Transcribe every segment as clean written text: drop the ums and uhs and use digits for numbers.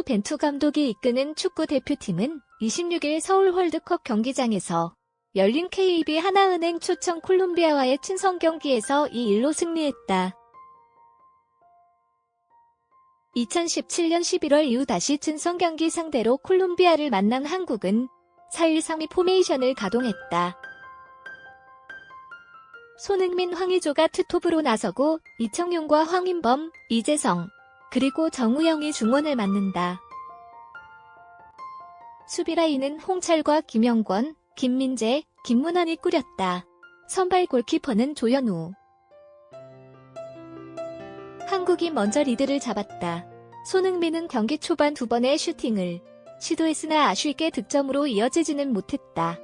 벤투 감독이 이끄는 축구 대표팀은 26일 서울 월드컵 경기장에서 열린 KB 하나은행 초청 콜롬비아와의 친선 경기에서 2-1로 승리했다. 2017년 11월 이후 다시 친선 경기 상대로 콜롬비아를 만난 한국은 4-1-3-2 포메이션을 가동했다. 손흥민, 황의조가 투톱으로 나서고 이청용과 황인범, 이재성, 그리고 정우영이 중원을 맡는다. 수비라인은 홍철과 김영권, 김민재, 김문환이 꾸렸다. 선발 골키퍼는 조현우. 한국이 먼저 리드를 잡았다. 손흥민은 경기 초반 2번의 슈팅을 시도했으나 아쉽게 득점으로 이어지지는 못했다.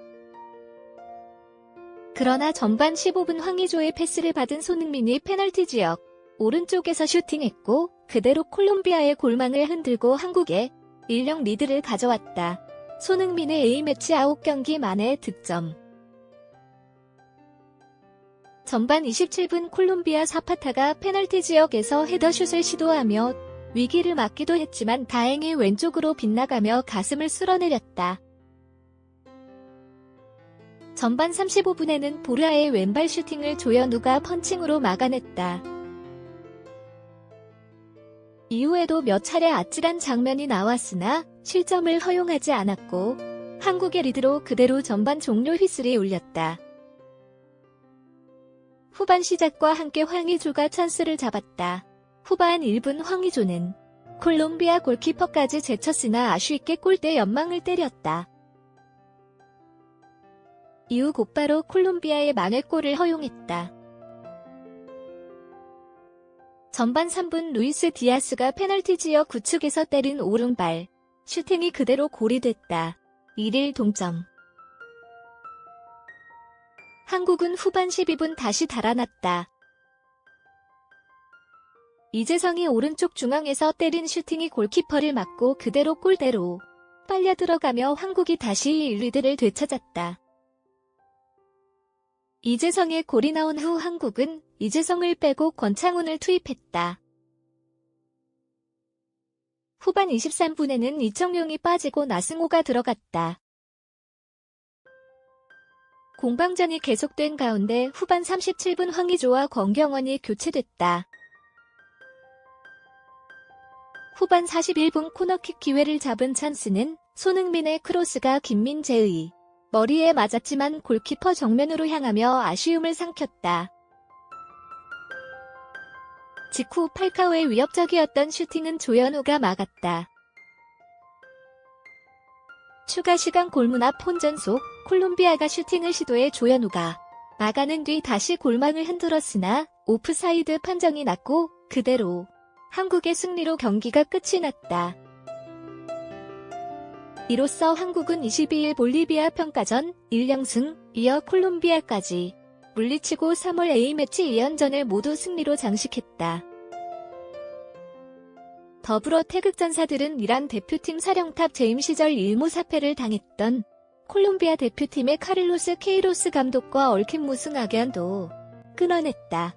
그러나 전반 15분 황의조의 패스를 받은 손흥민이 페널티 지역 오른쪽에서 슈팅했고 그대로 콜롬비아의 골망을 흔들고 한국에 1-0 리드를 가져왔다. 손흥민의 A매치 9경기 만에 득점. 전반 27분 콜롬비아 사파타가 페널티 지역에서 헤더슛을 시도하며 위기를 맞기도 했지만 다행히 왼쪽으로 빗나가며 가슴을 쓸어내렸다. 전반 35분에는 보르아의 왼발 슈팅을 조현우가 펀칭으로 막아냈다. 이후에도 몇 차례 아찔한 장면이 나왔으나 실점을 허용하지 않았고 한국의 리드로 그대로 전반 종료 휘슬이 울렸다. 후반 시작과 함께 황의조가 찬스를 잡았다. 후반 1분 황의조는 콜롬비아 골키퍼까지 제쳤으나 아쉽게 골대 연망을 때렸다. 이후 곧바로 콜롬비아의 만회골을 허용했다. 전반 3분 루이스 디아스가 페널티 지역 구측에서 때린 오른발 슈팅이 그대로 골이 됐다. 1-1 동점. 한국은 후반 12분 다시 달아났다. 이재성이 오른쪽 중앙에서 때린 슈팅이 골키퍼를 맞고 그대로 골대로 빨려 들어가며 한국이 다시 1리드를 되찾았다. 이재성의 골이 나온 후 한국은 이재성을 빼고 권창훈을 투입했다. 후반 23분에는 이청용이 빠지고 나승호가 들어갔다. 공방전이 계속된 가운데 후반 37분 황의조와 권경원이 교체됐다. 후반 41분 코너킥 기회를 잡은 찬스는 손흥민의 크로스가 김민재의 머리에 맞았지만 골키퍼 정면으로 향하며 아쉬움을 삼켰다. 직후 팔카오의 위협적이었던 슈팅은 조현우가 막았다. 추가 시간 골문 앞 혼전 속 콜롬비아가 슈팅을 시도해 조현우가 막아낸 뒤 다시 골망을 흔들었으나 오프사이드 판정이 났고 그대로 한국의 승리로 경기가 끝이 났다. 이로써 한국은 22일 볼리비아 평가전 1-0승, 이어 콜롬비아까지 물리치고 3월 A매치 2연전을 모두 승리로 장식했다. 더불어 태극전사들은 이란 대표팀 사령탑 재임 시절 일모사패를 당했던 콜롬비아 대표팀의 카를로스 케이로스 감독과 얽힌 무승 악연도 끊어냈다.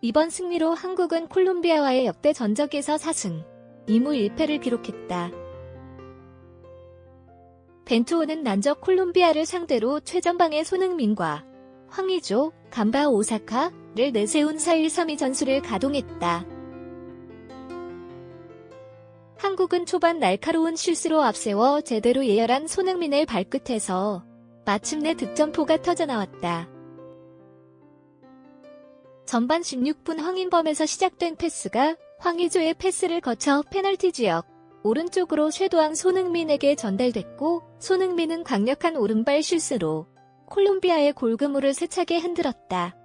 이번 승리로 한국은 콜롬비아와의 역대 전적에서 4승 2무 1패를 기록했다. 벤투호는 난적 콜롬비아를 상대로 최전방의 손흥민과 황의조, 감바 오사카를 내세운 4-1-3-2 전술을 가동했다. 한국은 초반 날카로운 실수로 앞세워 제대로 예열한 손흥민의 발끝에서 마침내 득점포가 터져나왔다. 전반 16분 황인범에서 시작된 패스가 황의조의 패스를 거쳐 페널티 지역 오른쪽으로 쇄도한 손흥민에게 전달됐고 손흥민은 강력한 오른발 슛으로 콜롬비아의 골그물을 세차게 흔들었다.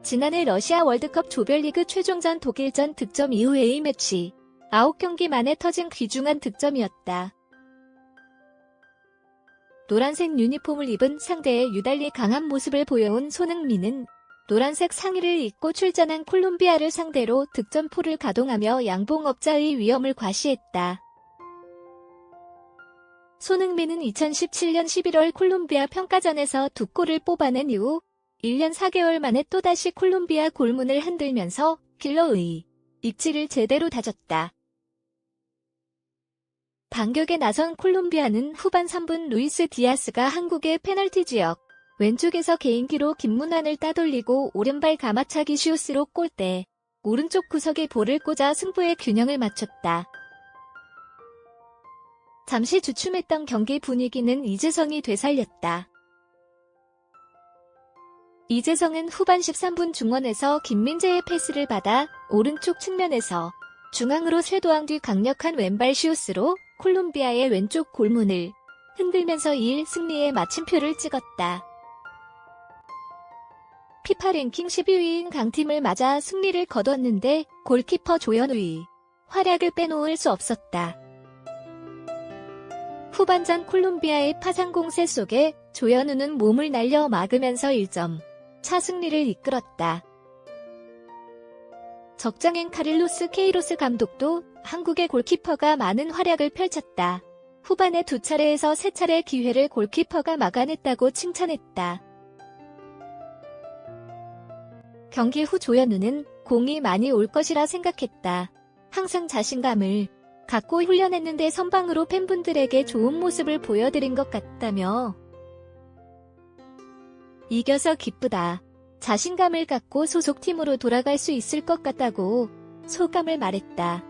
지난해 러시아 월드컵 조별리그 최종전 독일전 득점 이후 A매치 9경기 만에 터진 귀중한 득점이었다. 노란색 유니폼을 입은 상대에 유달리 강한 모습을 보여온 손흥민은 노란색 상의를 입고 출전한 콜롬비아를 상대로 득점포를 가동하며 양봉업자의 위험을 과시했다. 손흥민은 2017년 11월 콜롬비아 평가전에서 2골을 뽑아낸 이후 1년 4개월 만에 또다시 콜롬비아 골문을 흔들면서 킬러의 입지를 제대로 다졌다. 반격에 나선 콜롬비아는 후반 3분 루이스 디아스가 한국의 페널티 지역 왼쪽에서 개인기로 김문환을 따돌리고 오른발 가마차기 슈스로 골대 오른쪽 구석에 볼을 꽂아 승부의 균형을 맞췄다. 잠시 주춤했던 경기 분위기는 이재성이 되살렸다. 이재성은 후반 13분 중원에서 김민재의 패스를 받아 오른쪽 측면에서 중앙으로 쇄도한 뒤 강력한 왼발 슈스로 콜롬비아의 왼쪽 골문을 흔들면서 2일 승리의 마침표를 찍었다. 피파 랭킹 12위인 강팀을 맞아 승리를 거뒀는데 골키퍼 조현우의 활약을 빼놓을 수 없었다. 후반전 콜롬비아의 파상 공세 속에 조현우는 몸을 날려 막으면서 1점 차 승리를 이끌었다. 적장인 카를로스 케이로스 감독도 한국의 골키퍼가 많은 활약을 펼쳤다. 후반에 2차례에서 3차례 기회를 골키퍼가 막아냈다고 칭찬했다. 경기 후 조현우는 공이 많이 올 것이라 생각했다. 항상 자신감을 갖고 훈련했는데 선방으로 팬분들에게 좋은 모습을 보여드린 것 같다며 이겨서 기쁘다. 자신감을 갖고 소속팀으로 돌아갈 수 있을 것 같다고 소감을 말했다.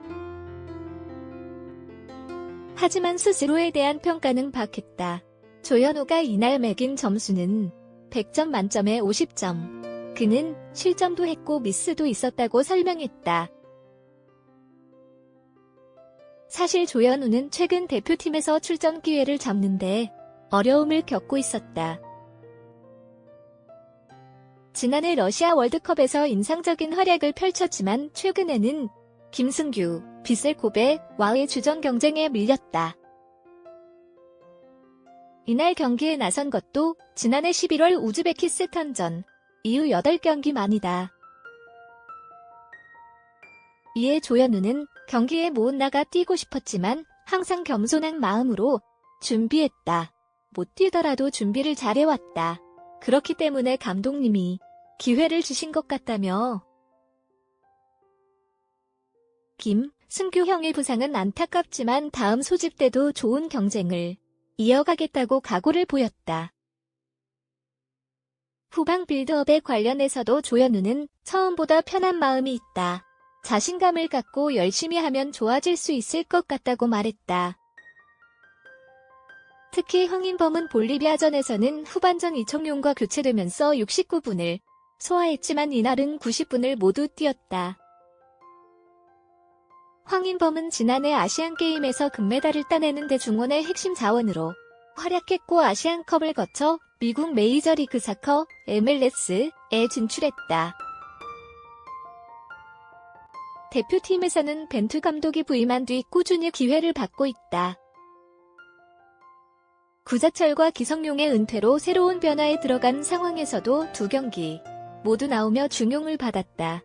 하지만 스스로에 대한 평가는 박했다. 조현우가 이날 매긴 점수는 100점 만점에 50점. 그는 실점도 했고 미스도 있었다고 설명했다. 사실 조현우는 최근 대표팀에서 출전 기회를 잡는데 어려움을 겪고 있었다. 지난해 러시아 월드컵에서 인상적인 활약을 펼쳤지만 최근에는 김승규, 비셀 코베와의 주전 경쟁에 밀렸다. 이날 경기에 나선 것도 지난해 11월 우즈베키스탄전 이후 8경기 만이다. 이에 조현우는 경기에 못 나가 뛰고 싶었지만 항상 겸손한 마음으로 준비했다. 못 뛰더라도 준비를 잘해왔다. 그렇기 때문에 감독님이 기회를 주신 것 같다며. 김승규 형의 부상은 안타깝지만 다음 소집 때도 좋은 경쟁을 이어가겠다고 각오를 보였다. 후방 빌드업에 관련해서도 조현우는 처음보다 편한 마음이 있다. 자신감을 갖고 열심히 하면 좋아질 수 있을 것 같다고 말했다. 특히 황인범은 볼리비아전에서는 후반전 이청용과 교체되면서 69분을 소화했지만 이날은 90분을 모두 뛰었다. 황인범은 지난해 아시안게임에서 금메달을 따내는 데 중원의 핵심 자원으로 활약했고 아시안컵을 거쳐 미국 메이저리그 사커 MLS에 진출했다. 대표팀에서는 벤투 감독이 부임한 뒤 꾸준히 기회를 받고 있다. 구자철과 기성용의 은퇴로 새로운 변화에 들어간 상황에서도 2경기 모두 나오며 중용을 받았다.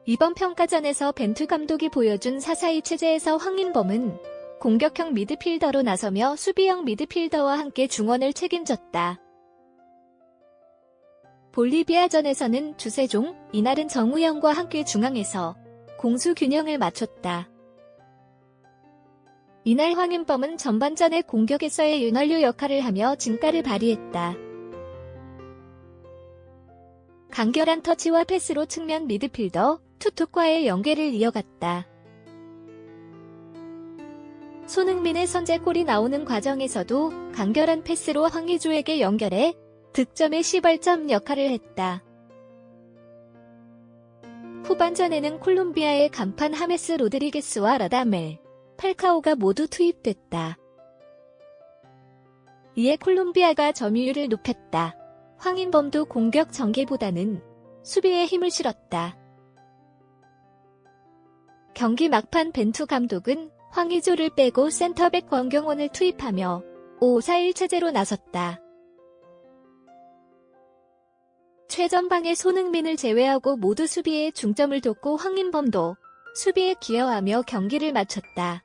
이번 평가전에서 벤투 감독이 보여준 4-4-2 체제에서 황인범은 공격형 미드필더로 나서며 수비형 미드필더와 함께 중원을 책임졌다. 볼리비아전에서는 주세종, 이날은 정우영과 함께 중앙에서 공수 균형을 맞췄다. 이날 황인범은 전반전의 공격에서의 윤활유 역할을 하며 진가를 발휘했다. 간결한 터치와 패스로 측면 미드필더 투톱과의 연계를 이어갔다. 손흥민의 선제골이 나오는 과정에서도 간결한 패스로 황의조에게 연결해 득점의 시발점 역할을 했다. 후반전에는 콜롬비아의 간판 하메스 로드리게스와 라다멜, 팔카오가 모두 투입됐다. 이에 콜롬비아가 점유율을 높였다. 황인범도 공격 전개보다는 수비에 힘을 실었다. 경기 막판 벤투 감독은 황의조를 빼고 센터백 권경원을 투입하며 5-4-1 체제로 나섰다. 최전방의 손흥민을 제외하고 모두 수비에 중점을 뒀고 황인범도 수비에 기여하며 경기를 마쳤다.